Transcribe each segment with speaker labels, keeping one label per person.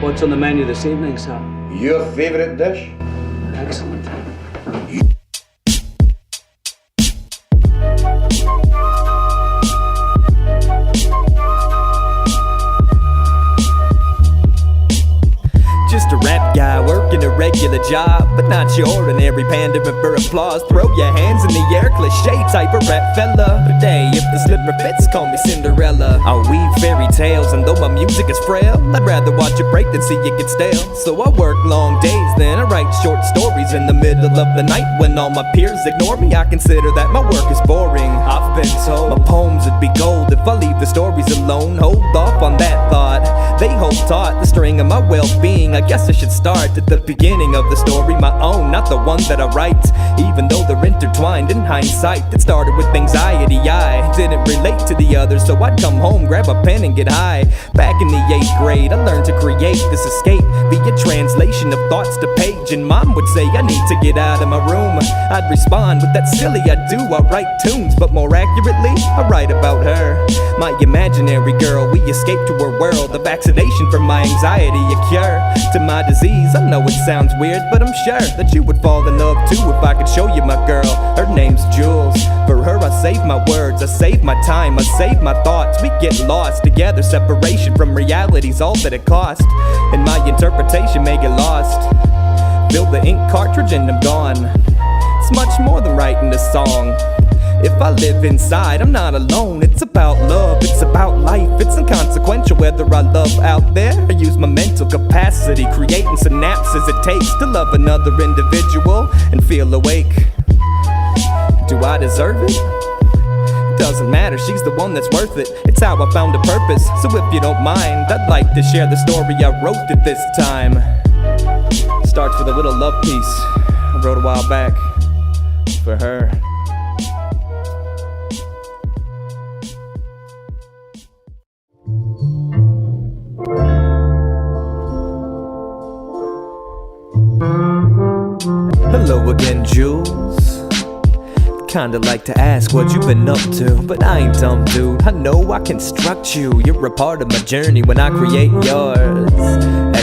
Speaker 1: What's on the menu this evening, sir?
Speaker 2: Your favorite dish?
Speaker 1: Excellent.
Speaker 3: Just a rap guy working a regular job, but not your ordinary pandering for applause. Throw your hands in the air, cliche type of rap fella. But hey, if the slipper fits, call me Cinderella. I'll weave fairy tales, and though my music is frail, I'd rather watch it break than see it get stale. So I work long days, then I write short stories in the middle of the night when all my peers ignore me. I consider that my work is boring. I've been told my poems would be gold if I leave the stories alone. Hold off on that thought. They hold taut the string of my well-being. I guess I should start at the beginning of the story, my own, not the one that I write. Even though they're intertwined in hindsight, it started with anxiety. I didn't relate to the others, so I'd come home, grab a pen and get high. Back in the 8th grade, I learned to create this escape via translation of thoughts to page. And mom would say I need to get out of my room. I'd respond with that silly I do. I write tunes, but more accurately, I write about her, my imaginary girl. We escaped to her world, a vaccination for my anxiety, a cure to my disease. I know it sounds weird, but I'm sure that you would fall in love too if I could show you my girl. Her name's Jules. For her I save my words, I save my time, I save my thoughts. We get lost together, separation from reality's all that it cost. And my interpretation may get lost. Fill the ink cartridge and I'm gone. It's much more than writing a song. If I live inside, I'm not alone. It's about love, it's about life. It's inconsequential whether I love out there or use my mental capacity, creating synapses it takes to love another individual and feel awake. Do I deserve it? Doesn't matter, she's the one that's worth it. It's how I found a purpose. So if you don't mind, I'd like to share the story I wrote at this time. Starts with a little love piece I wrote a while back for her. Hello again, Jules. Kinda like to ask what you've been up to, but I ain't dumb, dude. I know I construct you. You're a part of my journey when I create yours.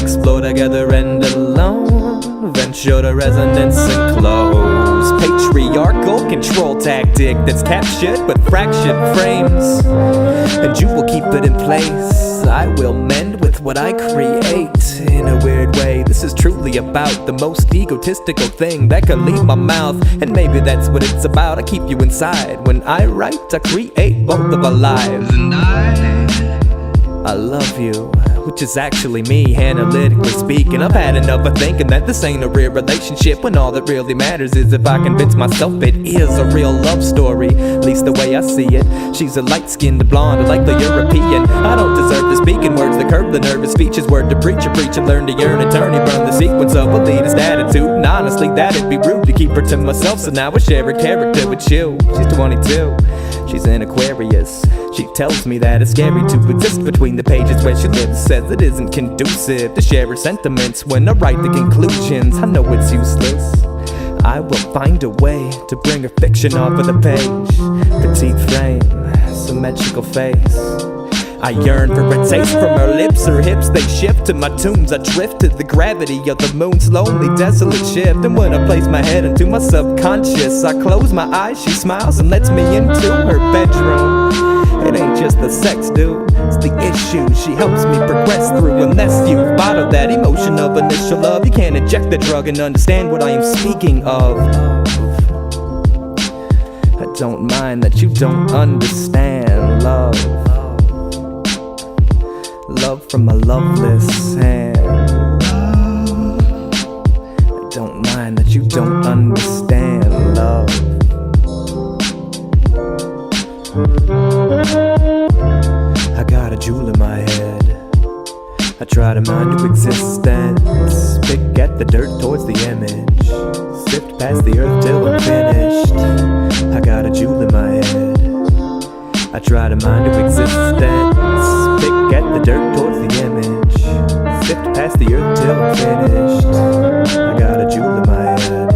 Speaker 3: Explore together and alone. Venture to resonance and close. Patriarchal control tactic that's captured with fractured frames. And you will keep it in place. I will mend with what I create. In a weird way, this is truly about the most egotistical thing that could leave my mouth. And maybe that's what it's about. I keep you inside. When I write, I create both of our lives. And I love you, which is actually me, analytically speaking. I've had enough of thinking that this ain't a real relationship, when all that really matters is if I convince myself it is a real love story. At least the way I see it. She's a light-skinned blonde, like the European. I don't deserve the speaking words that curb the nervous speeches. Word to preach and learn to yearn attorney. Burn the sequence of elitist attitude. And honestly, that'd be rude to keep her to myself. So now I share a character with you. She's 22. She's an Aquarius. She tells me that it's scary to exist between the pages where she lives. Says it isn't conducive to share her sentiments when I write the conclusions. I know it's useless. I will find a way to bring her fiction off of the page. Petite frame, symmetrical face. I yearn for a taste from her lips, her hips, they shift to my tunes. I drift to the gravity of the moon's lonely, desolate shift. And when I place my head into my subconscious, I close my eyes, she smiles and lets me into her bedroom. It ain't just the sex, dude, it's the issues she helps me progress through. Unless you've bottled that emotion of initial love, you can't inject the drug and understand what I am speaking of. I don't mind that you don't understand love. Love from a loveless hand. I don't mind that you don't understand love. I got a jewel in my head. I try to mind your existence. Pick at the dirt towards the image. Sift past the earth till I'm finished. I got a jewel in my head. I try to mind your existence. Pick at the dirt towards the image. Sift past the earth till I'm finished. I got a jewel in my head.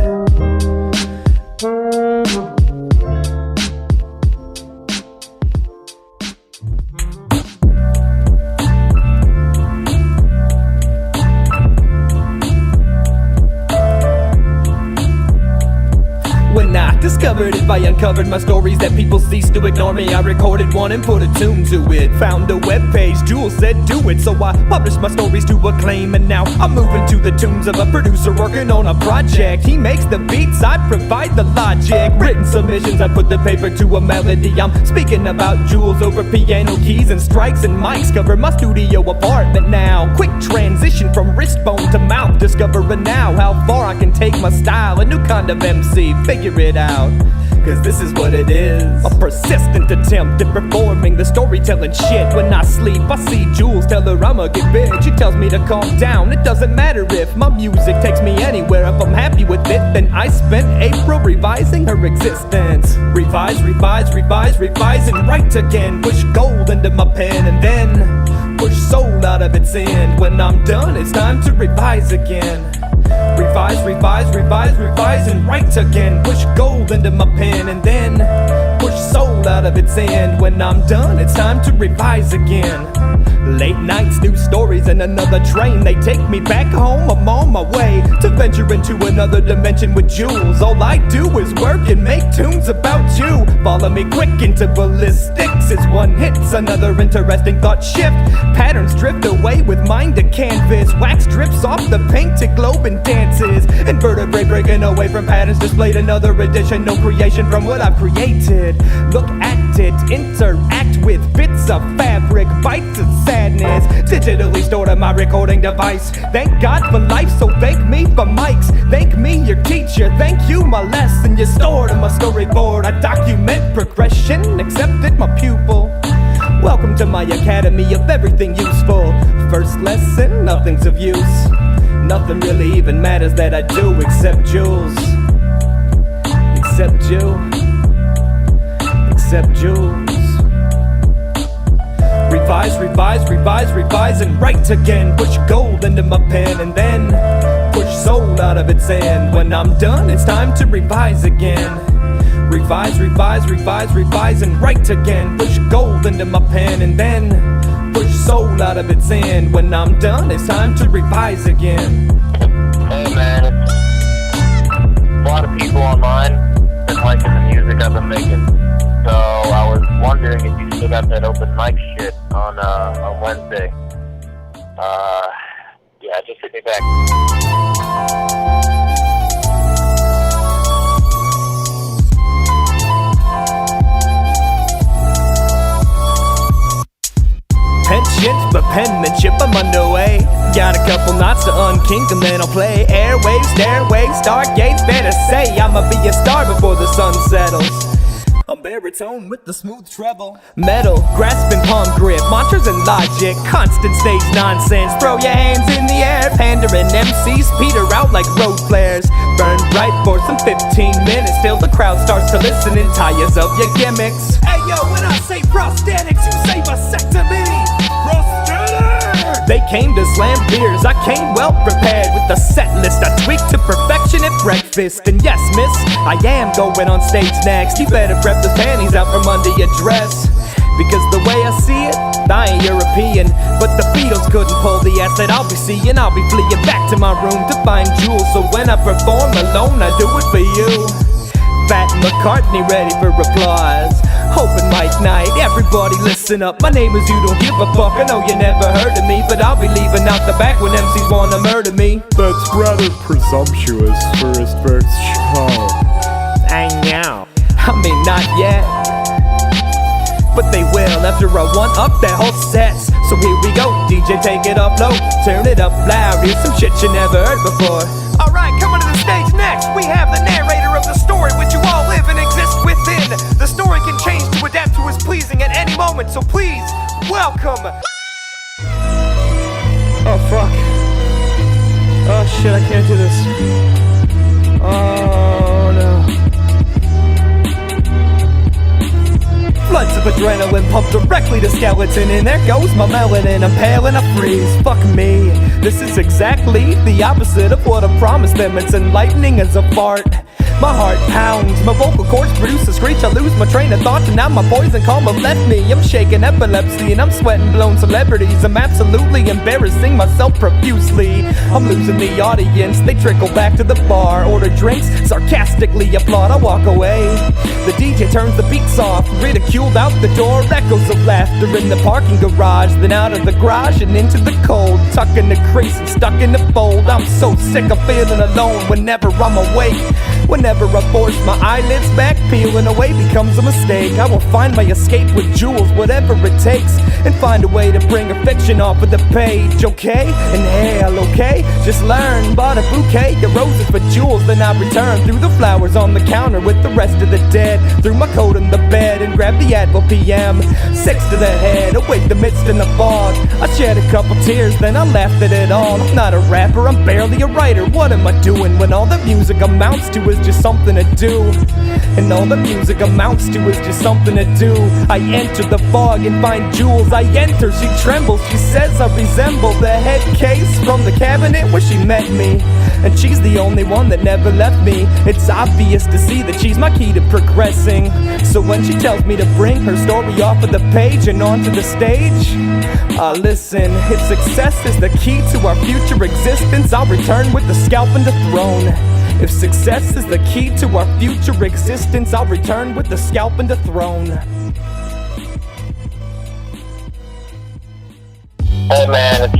Speaker 3: discovered if I uncovered my stories that people ceased to ignore me. I recorded one and put a tune to it. Found a webpage, Jules said do it, so I published my stories to acclaim. And now I'm moving to the tunes of a producer working on a project. He makes the beats, I provide the logic. Written submissions, I put the paper to a melody. I'm speaking about Jules over piano keys and strikes and mics. Cover my studio apartment now. Quick transition from wrist bone to mouth. Discovering now how far I can take my style. A new kind of MC, figure it out. Cause this is what it is. A persistent attempt at performing the storytelling shit. When I sleep, I see Jules, tell her I'ma get big. She tells me to calm down, it doesn't matter if my music takes me anywhere. If I'm happy with it, then I spent April revising her existence. Revise, and write again. Push gold into my pen and then push soul out of its end. When I'm done, it's time to revise again. Revise, and write again. Push gold into my pen and then push soul out of its end. When I'm done, it's time to revise again. Late nights, new stories, and another train. They take me back home, I'm on my way to venture into another dimension with Jules. All I do is work and make tunes about you. Follow me quick into ballistics. It's one hit's another interesting thought shift. Patterns drift away with mind to canvas. Wax drips off the painted globe and dances. Invertebrate breaking away from patterns displayed. Another edition, no creation from what I've created. Look at it, interact with bits of fabric, bites of sadness, digitally stored on my recording device. Thank God for life, so thank me for mics. Thank me, your teacher, thank you, my lesson. You stored on my storyboard, I document progression, accepted my pupil. Welcome to my academy of everything useful. First lesson, nothing's of use. Nothing really even matters that I do except Jules. Except you. Except Jules. Revise, and write again. Push gold into my pen and then push soul out of its end. When I'm done, it's time to revise again. Revise, and write again. Push gold into my pen and then push soul out of its end. When I'm done, it's time to revise again.
Speaker 4: Hey man, a lot of people online been liking the music I've been making. So I was wondering if you still got that open mic shit on Wednesday. Yeah, just hit me back.
Speaker 3: Penchant for penmanship, I'm underway. Got a couple knots to unkink and then I'll play. Airwaves, stairways, stargates, better say I'ma be a star before the sun settles. A baritone with the smooth treble. Metal, grasping palm grip, mantras and logic. Constant stage nonsense, throw your hands in the air. Pandering MCs peter out like road flares. Burn bright for some 15 minutes till the crowd starts to listen and tires of your gimmicks. Hey yo, when I say prosthetics, you say vasectomy. They came to slam beers, I came well prepared with the set list I tweaked to perfection at breakfast. And yes miss, I am going on stage next. You better prep the panties out from under your dress. Because the way I see it, I ain't European, but the Beatles couldn't pull the ass that I'll be seeing. I'll be fleeing back to my room to find Jules. So when I perform alone, I do it for you. Fat McCartney ready for applause. Open mic night, everybody listen up. My name is You Don't Give a Fuck. I know you never heard of me, but I'll be leaving out the back when MCs wanna murder me.
Speaker 5: That's rather presumptuous for his first show.
Speaker 3: I know. I mean, not yet, but they will after I one-up that whole set. So here we go, DJ, take it up low, turn it up loud. Here's some shit you never heard before. Alright, coming to the stage next, we have the narrator of the story which you all live and exist within. The story can change to adapt to his pleasing at any moment, so please, welcome. Oh fuck. Oh shit, I can't do this. Oh no. Floods of adrenaline pumped directly to skeleton, and there goes my melanin. I'm pale and I freeze, fuck me. This is exactly the opposite of what I promised them. It's enlightening as a fart. My heart pounds, my vocal cords produce a screech. I lose my train of thought and now my poison coma left me. I'm shaking epilepsy and I'm sweating blown celebrities. I'm absolutely embarrassing myself profusely. I'm losing the audience, they trickle back to the bar, order drinks, sarcastically applaud, I walk away. The DJ turns the beats off, ridiculed out the door, echoes of laughter in the parking garage, then out of the garage and into the cold, tucked in the crease and stuck in the fold. I'm so sick of feeling alone whenever I'm awake. Whenever I force my eyelids back, peeling away becomes a mistake. I will find my escape with jewels, whatever it takes, and find a way to bring a fiction off of the page, okay? Inhale, okay? Just learn, bought a bouquet of roses for jewels, then I return through the flowers on the counter with the rest of the dead, threw my coat in the bed and grabbed the Advil PM, 6 to the head, awake the midst in the fog. I shed a couple tears, then I laughed at it all. I'm not a rapper, I'm barely a writer. What am I doing when all the music amounts to is just something to do? And all the music amounts to is just something to do. I enter the fog and find jewels. I enter, she trembles, she says I resemble the head case from the cabinet where she met me. And she's the only one that never left me. It's obvious to see that she's my key to progressing. So when she tells me to bring her story off of the page and onto the stage, I listen. If success is the key to our future existence, I'll return with the scalp and the throne. If success is the key to our future existence, I'll return with the scalp and the throne.
Speaker 4: Hey man,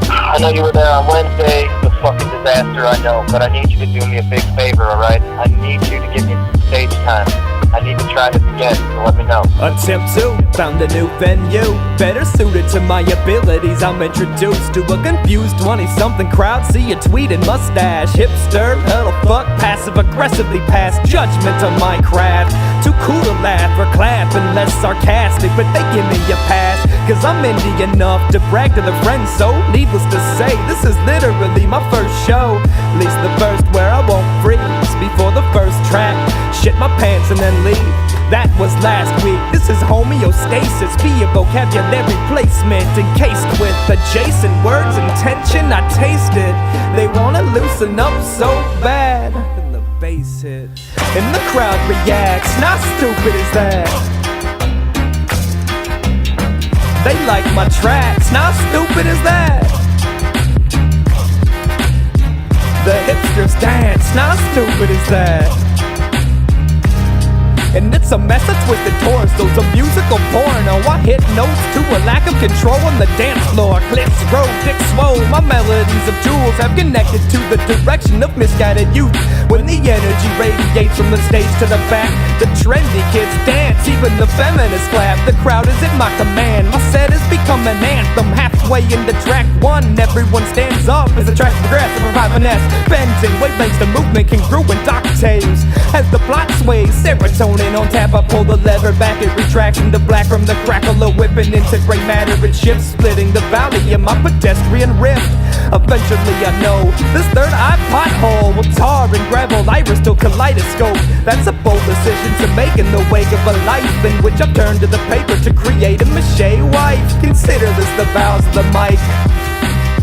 Speaker 4: I know you were there on Wednesday. It was a fucking disaster, I know. But I need you to do me a big favor, alright? I need you to give me some stage time. I need to try this again, so let me know.
Speaker 3: Attempt 2, found a new venue, better suited to my abilities. I'm introduced to a confused 20-something crowd. See a tweed and mustache, hipster, huddle fuck, passive-aggressively pass judgment on my craft. Too cool to laugh or clap unless sarcastic, but they give me a pass, cause I'm indie enough to brag to the friends. So needless to say, this is literally my first show, at least the first where I won't freeze before the first track, shit my pants and then leave. That was last week. This is homeostasis via vocabulary placement, encased with adjacent words and tension. I taste it. They wanna loosen up so bad. And the bass hit, and the crowd reacts. Not stupid as that. They like my tracks. Not stupid as that. The hipsters dance. Not stupid as that. And it's a mess of twisted torsos, a musical porno. I hit notes to a lack of control on the dance floor. Clips grow, dicks swole. My melodies of jewels have connected to the direction of misguided youth. When the energy radiates from the stage to the back, the trendy kids dance, even the feminists clap. The crowd is at my command. My set has become an anthem. Halfway into track 1, everyone stands up as the track progresses with high finesse, bending wavelengths to movement congruent octaves. As the plot sways, serotonin on tap, I pull the lever back, it retracts into black from the crackle of whipping into gray matter. It shifts, splitting the valley in my pedestrian rift. Eventually I know this third eye pothole will tar and gravel, iris till kaleidoscope. That's a bold decision to make in the wake of a life in which I've turned to the paper to create a mache wife. Consider this the vows of the mic.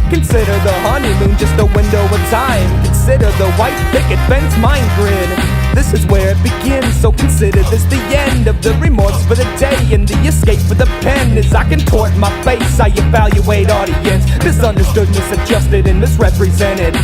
Speaker 3: Consider the honeymoon just a window of time. Consider the white picket fence mind grid. This is where it begins, so consider this the end of the remorse for the day and the escape for the pen. As I contort my face, I evaluate audience, misunderstood, misadjusted, and misrepresented.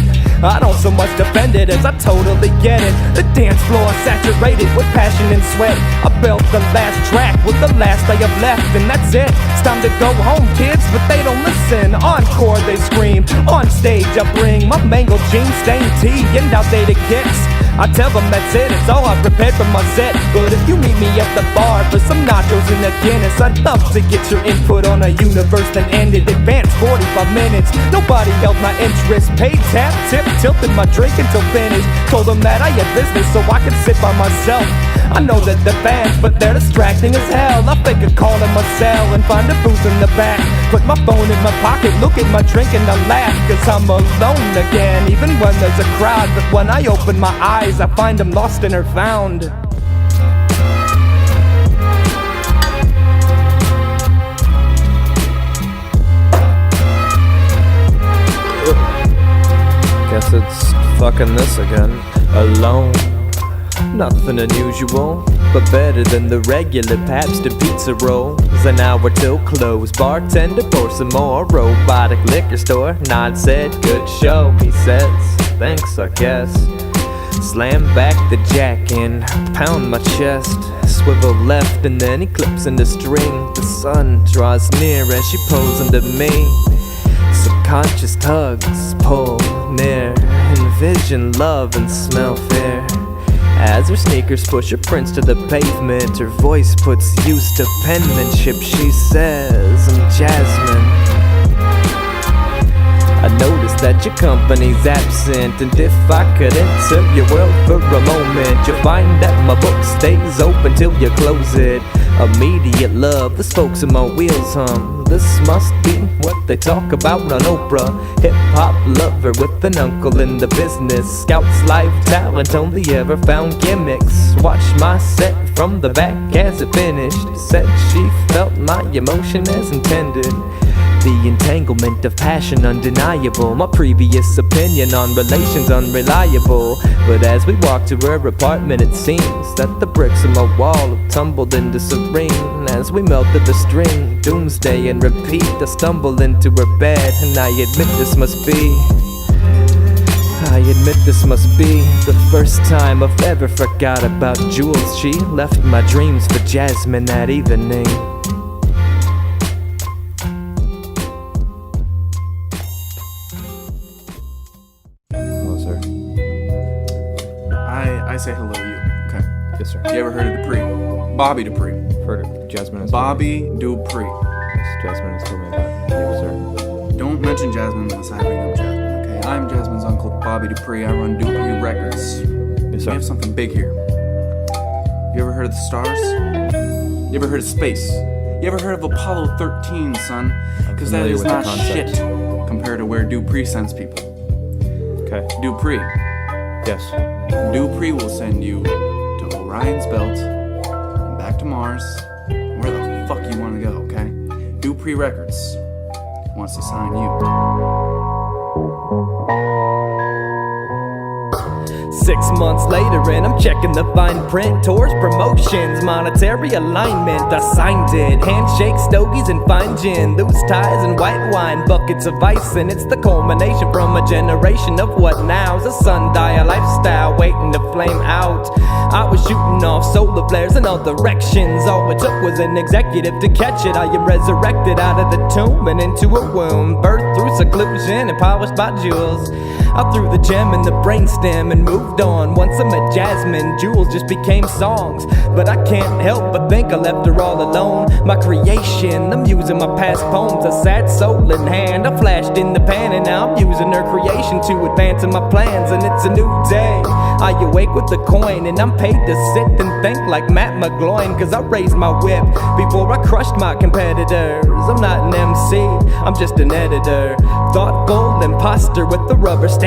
Speaker 3: I don't so much defend it as I totally get it. The dance floor saturated with passion and sweat. I built the last track with the last I have left, and that's it. It's time to go home, kids, but they don't listen. Encore, they scream. On stage, I bring my mangled jeans, stained tee, and outdated kicks. I tell them that's it, it's all I prepared for my set. But if you meet me at the bar for some nachos and a Guinness, I'd love to get your input on a universe that ended. Advanced 45 minutes, nobody held my interest. Paid tap, tip, tilted my drink until finished. Told them that I had business so I could sit by myself. I know that they're fans, but they're distracting as hell. I think I'd call them a cell and find a booth in the back. Put my phone in my pocket, look at my drink and I laugh, cause I'm alone again, even when there's a crowd. But when I open my eyes, I find them lost and are found.
Speaker 6: Guess it's fucking this again.
Speaker 3: alone. Nothing unusual, but better than the regular Pabst and pizza rolls. An hour till close, bartender pour some more. Robotic liquor store, nod said, good show. He says, thanks I guess. Slam back the jack and pound my chest. Swivel left and then he clips in the string. The sun draws near as she pulls into me. Subconscious tugs pull near. Envision love and smell fear. As her sneakers push her prints to the pavement, her voice puts use to penmanship. She says, I'm Jasmine. I noticed that your company's absent, and if I could enter your world for a moment, you'll find that my book stays open till you close it. Immediate love, the spokes of my wheels hum. This must be what they talk about on Oprah. Hip-hop lover with an uncle in the business. Scouts live talent, only ever found gimmicks. Watched my set from the back as it finished. Said she felt my emotion as intended. The entanglement of passion undeniable. My previous opinion on relations unreliable. But as we walked to her apartment, it seems that the bricks on my wall have tumbled into serene. As we melted the string, doomsday and repeat. I stumble into her bed, and I admit this must be the first time I've ever forgot about Jules. She left my dreams for Jasmine that evening.
Speaker 6: I say hello to you. Okay.
Speaker 5: Yes, sir.
Speaker 6: You ever heard of Dupree? Bobby Dupree.
Speaker 5: Heard of Jasmine has
Speaker 6: Bobby Dupree.
Speaker 5: Yes, Jasmine has told me about you, sir.
Speaker 6: Don't mention Jasmine unless I bring up Jasmine, okay? I'm Jasmine's uncle, Bobby Dupree. I run Dupree Records.
Speaker 5: Yes,
Speaker 6: We
Speaker 5: sir.
Speaker 6: have something big here. You ever heard of the stars? You ever heard of space? You ever heard of Apollo 13, son? Because that
Speaker 5: familiar
Speaker 6: is
Speaker 5: with the
Speaker 6: not
Speaker 5: concept.
Speaker 6: shit compared to where Dupree sends people.
Speaker 5: Okay.
Speaker 6: Dupree.
Speaker 5: Yes.
Speaker 6: Dupree will send you to Orion's Belt and back to Mars, where the fuck you want to go, okay? Dupree Records wants to sign you.
Speaker 3: 6 months later and I'm checking the fine print. Tours, promotions, monetary alignment. I signed it. Handshake, stogies, and fine gin. Loose ties and white wine, buckets of ice. And it's the culmination from a generation of what now's a sundial lifestyle waiting to flame out. I was shooting off solar flares in all directions. All it took was an executive to catch it. I am resurrected out of the tomb and into a womb, birthed through seclusion and polished by jewels. I threw the gem in the brainstem and moved on. Once I met Jasmine, jewels just became songs. But I can't help but think I left her all alone. My creation, I'm using my past poems, a sad soul in hand. I flashed in the pan and now I'm using her creation to advance in my plans. And it's a new day, I awake with the coin, and I'm paid to sit and think like Matt McGloin. Cause I raised my whip before I crushed my competitors. I'm not an MC, I'm just an editor. Thoughtful imposter with the rubber stamp.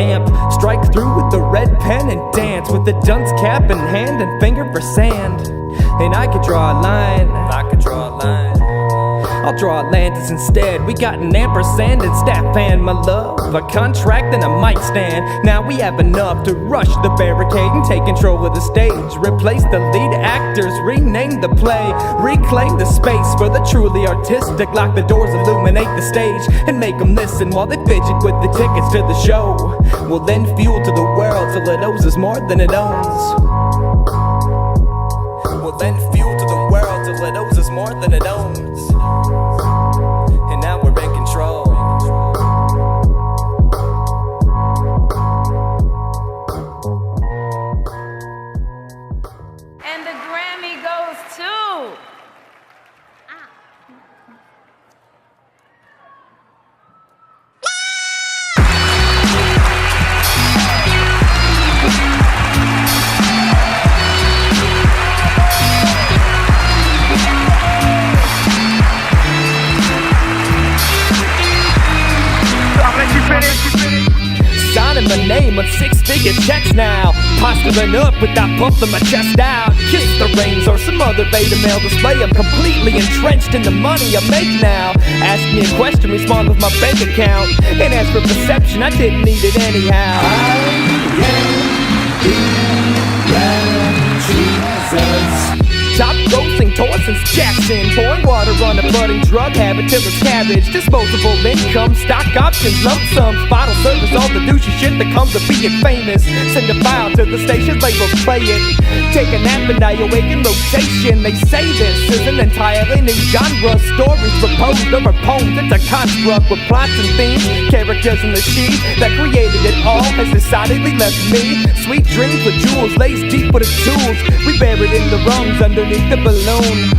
Speaker 3: Strike through with the red pen and dance with the dunce cap in hand and finger for sand. And I could draw a line, I'll draw Atlantis instead. We got an ampersand and staff hand, my love, a contract and a mic stand. Now we have enough to rush the barricade and take control of the stage. Replace the lead actors, rename the play, reclaim the space for the truly artistic. Lock the doors, illuminate the stage, and make them listen while they fidget with the tickets to the show. We'll then fuel to the world till it owes us more than it owns. We'll then fuel to the world till it owes us more than it owns. And now we're in control.
Speaker 7: And the Grammy goes to...
Speaker 3: Signing my name on 6-figure checks now. Posturing up without pumping my chest out. Kiss the rings or some other beta male display. I'm completely entrenched in the money I make now. Ask me a question, respond with my bank account. And as for perception, I didn't need it anyhow. Top grossing tour since Jackson, pouring water on a budding drug habit till it's cabbage. Disposable income, stock options, lump sums, bottle service, all the douchey shit that comes with being famous. Send a file to the station, labels play it. Take a nap and I awake in rotation. They say this is an entirely new genre. Stories proposed over poems, it's a construct with plots and themes, characters in the sheet that created it all has decidedly left me. Sweet dreams with jewels, lays deep with its tools. We buried in the rungs underneath the balloon.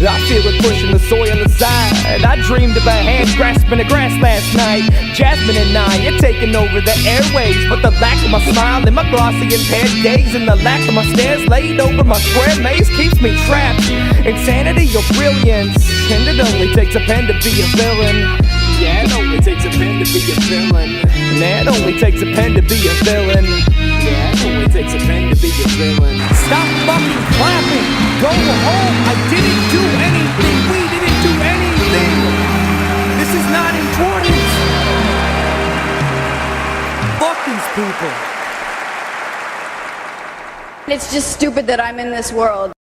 Speaker 3: I feel it pushing the soil aside. I dreamed of a hand grasping the grass last night. Jasmine and I are taking over the airways, but the lack of my smile and my glossy impaired gaze and the lack of my stares laid over my square maze keeps me trapped. Insanity or brilliance, and it only takes a pen to be a villain. Yeah, it only takes a pen to be a villain. Nah, it only takes a pen to be a villain. Yeah, it only takes a pen to be a villain. Stop fucking clapping! Go home! I didn't do anything! We didn't do anything! This is not important! Fuck these people!
Speaker 8: It's just stupid that I'm in this world.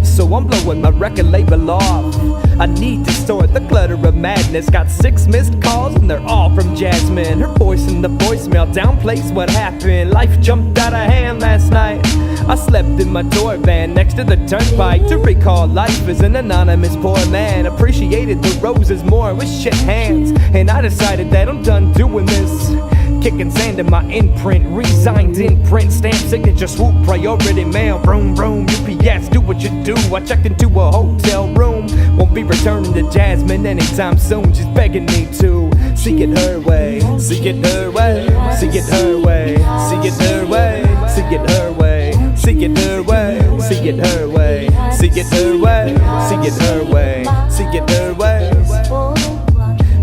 Speaker 3: So I'm blowing my record label off. I need to sort the clutter of madness. Got 6 missed calls and they're all from Jasmine. Her voice in the voicemail downplays what happened. Life jumped out of hand last night. I slept in my tour van next to the turnpike to recall life as an anonymous poor man. Appreciated the roses more with shit hands, and I decided that I'm done doing this. Kicking sand in my imprint, resigned in print, stamp signature, swoop, priority mail, vroom vroom, UPS, do what you do. I checked into a hotel room, won't be returning to Jasmine anytime soon. She's begging me to see it her way, see it her way, see it her way, see it her way, see it her way, see it her way, see it her way, see it her way, see it her way, see it her way.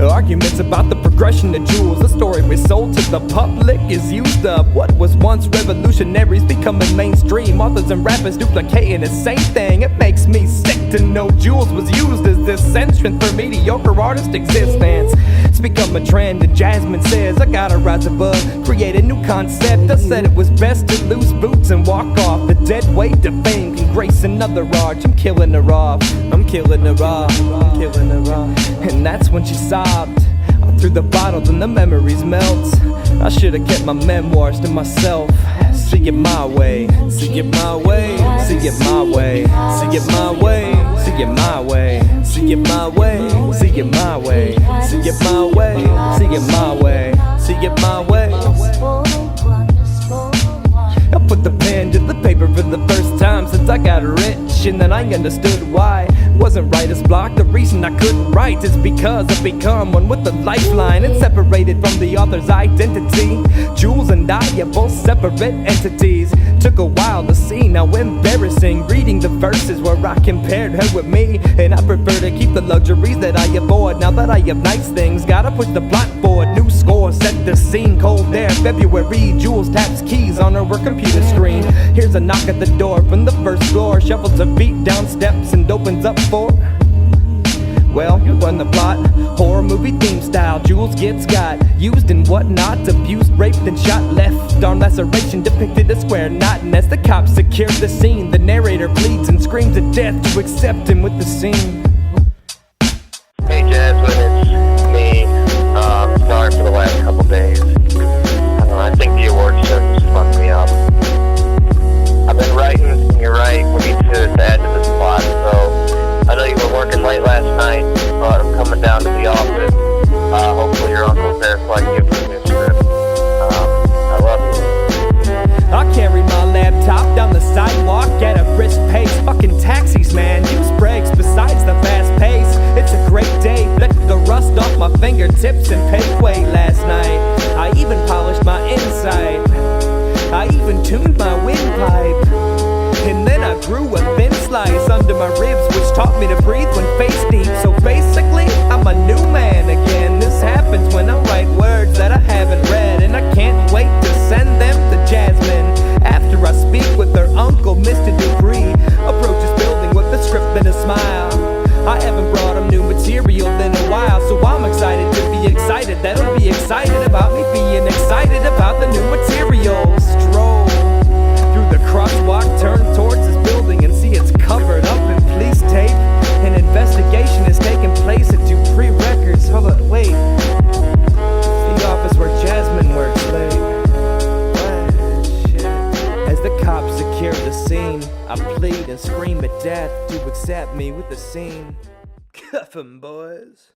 Speaker 3: Arguments about the progression of jewels. The story we sold to the public is used up. What was once revolutionaries becoming mainstream. Authors and rappers duplicating the same thing. It makes me sick to know jewels was used as this entrance for mediocre artist existence. It's become a trend and Jasmine says I gotta rise above, create a new concept. I said it was best to lose boots and walk off. The dead weight of fame can grace another arch. I'm killing her off, I'm killing her off, I'm killing her off. And that's when she sobbed. I threw the bottle and the memories melt. I should've kept my memoirs to myself. See it my way, see it my way, see it my way, see it my way, see it my way, see it my way, see it my way, see it my way, see it my way, see it my way. I put the pen to the paper for the first time since I got rich, and then I understood why. Wasn't writer's block, the reason I couldn't write is because I've become one with the lifeline and separated from the author's identity. Jules and I are both separate entities. Took a while to see, now embarrassing. Reading the verses where I compared her with me, and I prefer to keep the luxuries that I afford. Now that I have nice things, gotta push the plot forward. New score, set the scene, cold air, February. Jules taps keys on her computer screen. Here's a knock at the door from the first floor. Shuffles her feet down steps and opens up for, well, you run the plot. Horror movie theme style. Jules gets got, used and whatnot, abused, raped and shot. Left arm laceration depicted a square knot. And as the cops secure the scene, the narrator pleads and screams at death to accept him with the scene.
Speaker 4: Hey Jasmine, it's me. Sorry for the last couple days. I think the award show just fucked me up. I've been writing, and you're right, we need to add to this plot, so I know you were working late last night, but I'm coming down to the office. Hopefully your uncle's there so I can give him a new script. I love you.
Speaker 3: I carry my laptop down the sidewalk at a brisk pace. Fucking taxis, man, use brakes besides the fast pace. It's a great day, flicked the rust off my fingertips and paid way last night. I even polished my inside, I even tuned my windpipe. And then I grew a thin slice under my ribs, which taught me to breathe when face deep. So basically, I'm a new man again. This happens when I write words that I haven't read, and I can't wait to send them to Jasmine. After I speak with her uncle, Mr. Dupree, approaches building with a script and a smile. cops secure the scene. I plead and scream at death to accept me with the scene. Cuff 'em, boys.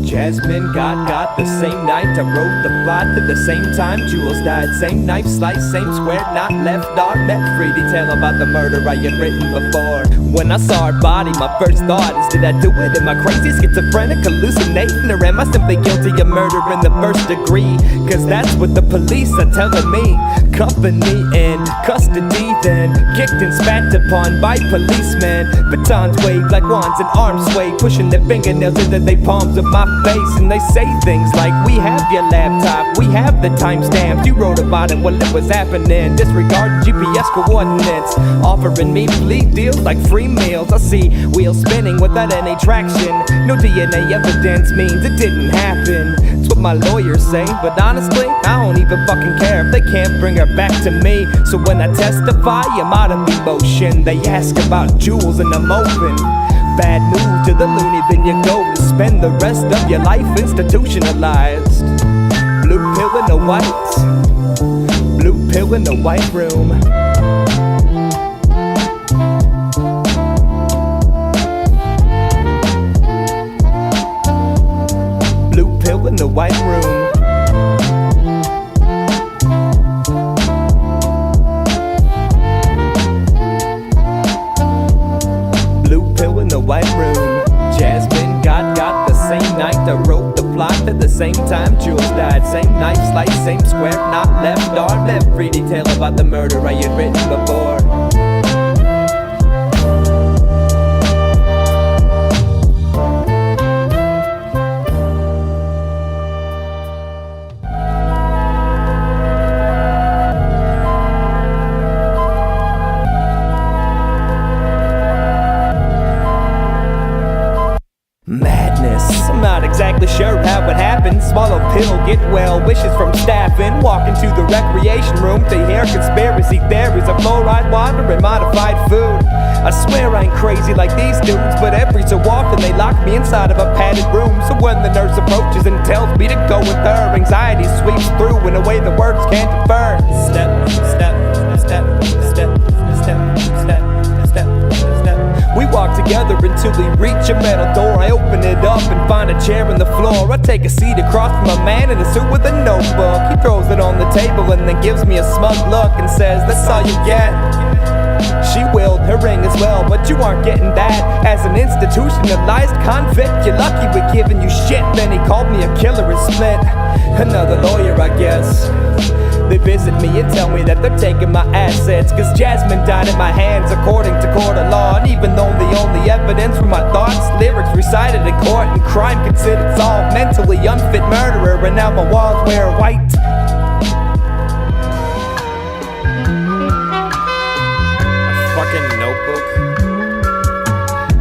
Speaker 3: Jasmine got the same night. I wrote the plot at the same time. Jules died, same knife slice, same square, not left arm. Met free detail about the murder I had written before. When I saw her body, my first thought is, did I do it? Am I crazy, schizophrenic, hallucinating? Or am I simply guilty of murder in the first degree? Cause that's what the police are telling me. Cuffing me in custody, then kicked and spat upon by policemen. Batons waved like wands and arms swayed, pushing their fingernails into their palms of my face. And they say things like, we have your laptop, we have the timestamps, you wrote about it while it was happening. Disregard GPS coordinates, offering me plea deals like free meals. I see wheels spinning without any traction. No DNA evidence means it didn't happen. It's what my lawyers say, but honestly, I don't even fucking care if they can't bring her back to me. So when I testify, I'm out of emotion. They ask about Jules and I'm open. Bad move to the loony, then you go to spend the rest of your life institutionalized. Blue pill in a white, blue pill in a white room. Blue pill in the white room. In the white room. Jasmine got the same night. I wrote the plot at the same time. Jules died, same knife slice, same square, not left arm. Every detail about the murder I had written before. Madness, I'm not exactly sure how it happened. Swallow pill, get well, wishes from staffing. Walk into the recreation room to hear conspiracy theories of fluoride water and modified food. I swear I ain't crazy like these dudes, but every so often they lock me inside of a padded room. So when the nurse approaches and tells me to go with her, anxiety sweeps through in a way the words can't defer. Step, step, step, step, step, step, step, step. We walk together until we reach a metal door. I open it up and find a chair in the floor. I take a seat across from a man in a suit with a notebook. He throws it on the table and then gives me a smug look and says, that's all you get. She willed her ring as well, but you aren't getting that. As an institutionalized convict, you're lucky we're giving you shit. Then he called me a killer and split. Another lawyer, I guess. They visit me and tell me that they're taking my assets, cause Jasmine died in my hands according to court of law. And even though the only evidence were my thoughts, lyrics recited in court and crime considered solved. Mentally unfit murderer, and now my walls wear white. A fucking notebook.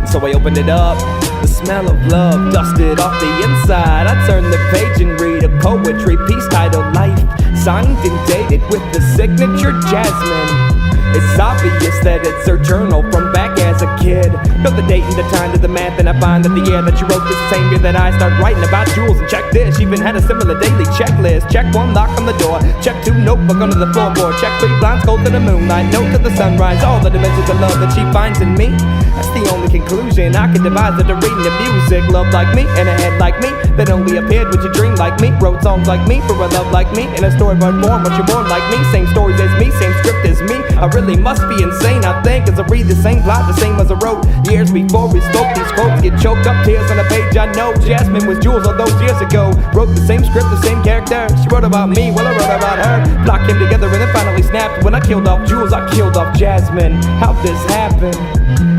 Speaker 3: And so I opened it up. The smell of love dusted off the inside. I turned the page and read a poetry piece titled Life, signed and dated with the signature Jasmine. It's obvious that it's her journal from back as a kid. Know the date and the time to the math, and I find that the year that she wrote this the same year that I start writing about Jules. And check this, she even had a similar daily checklist. Check 1, knock on the door. Check 2, notebook under the floorboard. Check 3, blind scroll to the moonlight. Note to the sunrise, all the dimensions of love that she finds in me. That's the only conclusion I can devise after reading the music. Love like me, and a head like me, that only appeared when you dreamed like me. Wrote songs like me, for a love like me, in a storyboard form, but you're born like me. Same stories as me, same script as me. I really must be insane, I think, as I read the same plot, the same as I wrote years before we spoke. These quotes get choked up, tears on a page. I know Jasmine was Jules all those years ago. Wrote the same script, the same character. She wrote about me, well I wrote about her. Plot came together and then finally snapped. When I killed off Jules, I killed off Jasmine. How'd this happen?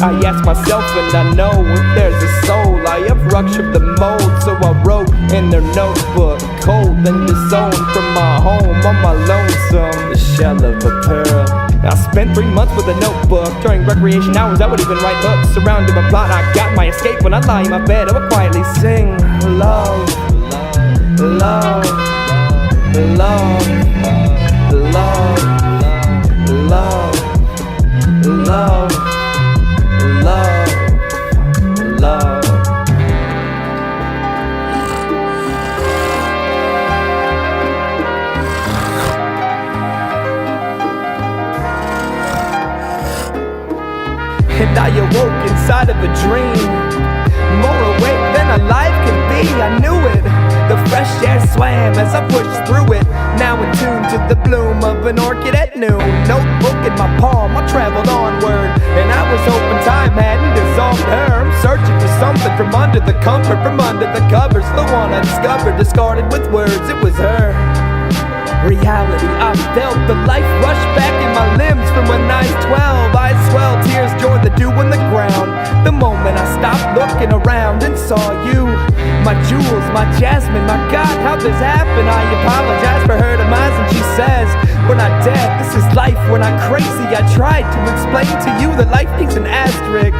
Speaker 3: I ask myself, and I know if there's a soul, I have ruptured the mold. So I wrote in their notebook, cold and disowned from my home on my lonesome, the shell of a pearl. I spent 3 months with a notebook. During recreation hours, I would even write hooks. Surrounded by plot, I got my escape. When I lie in my bed, I would quietly sing love, love, love, love, love, love, love, love. I awoke inside of a dream, more awake than alive could be. I knew it. The fresh air swam as I pushed through it. Now in tune to the bloom of an orchid at noon. Notebook in my palm, I traveled onward, and I was hoping time hadn't dissolved her. I'm searching for something from under the comfort, from under the covers. The one I discovered, discarded with words, it was her. Reality, I felt the life rush back in my limbs from when I was 12. Eyes swell, tears joined the dew on the ground. The moment I stopped looking around and saw you, my jewels, my jasmine, my God, how'd this happen? I apologize for her demise, and she says, we're not dead, this is life, we're not crazy. I tried to explain to you that life needs an asterisk,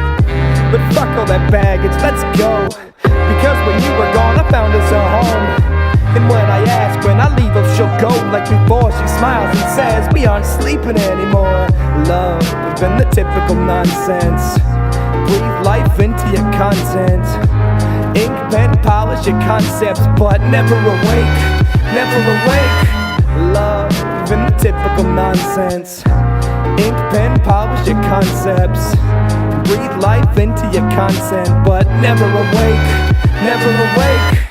Speaker 3: but fuck all that baggage, let's go. Because when you were gone, I found us a home. And when I ask when I leave her, she'll go like before. She smiles and says, we aren't sleeping anymore. Love, than the typical nonsense. Breathe life into your content. Ink, pen, polish your concepts, but never awake, never awake. Love, than the typical nonsense. Ink, pen, polish your concepts. Breathe life into your content, but never awake, never awake.